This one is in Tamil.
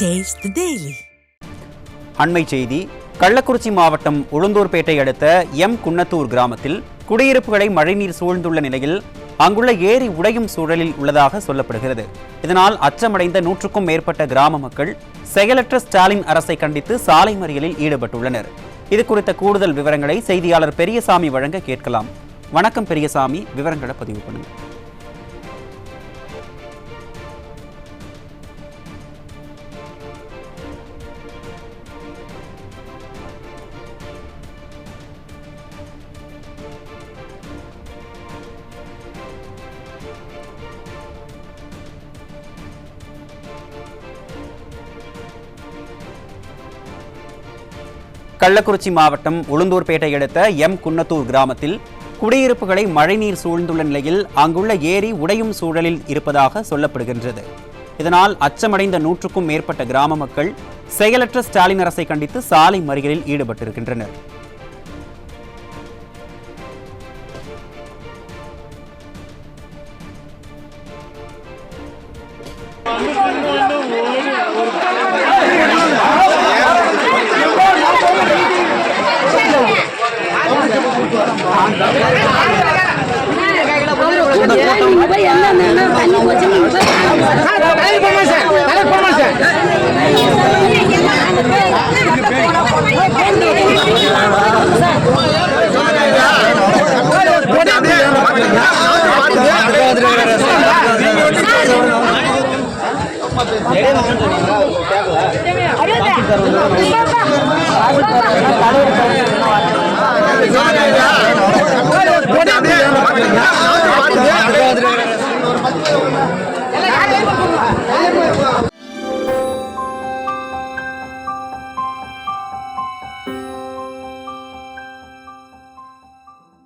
Taste the Daily. அண்மை செய்தி. கள்ளக்குறிச்சி மாவட்டம் உளுந்தூர்பேட்டை அடுத்த குன்னத்தூர் கிராமத்தில் குடியிருப்புகளை மழைநீர் சூழ்ந்துள்ள நிலையில் அங்குள்ள ஏரி உடையும் சூழலில் உள்ளதாக சொல்லப்படுகிறது. இதனால் அச்சமடைந்த 100க்கும் மேற்பட்ட கிராம மக்கள் செயலற்ற ஸ்டாலின் அரசை கண்டித்து சாலை மறியலில் ஈடுபட்டுள்ளனர். இது குறித்த கூடுதல் விவரங்களை செய்தியாளர் பெரியசாமி வழங்க கேட்கலாம். வணக்கம் பெரியசாமி, விவரங்களை பதிவு பண்ணுங்க. கள்ளக்குறிச்சி மாவட்டம் உளுந்தூர்பேட்டை அடுத்த குன்னத்தூர் கிராமத்தில் குடியிருப்புகளை மழைநீர் சூழ்ந்துள்ள நிலையில் அங்குள்ள ஏரி உடையும் சூழலில் இருப்பதாக சொல்லப்படுகின்றது. இதனால் அச்சமடைந்த 100க்கும் மேற்பட்ட கிராம மக்கள் செயலற்ற ஸ்டாலின் அரசை கண்டித்து சாலை மறியலில் ஈடுபட்டிருக்கின்றனர்.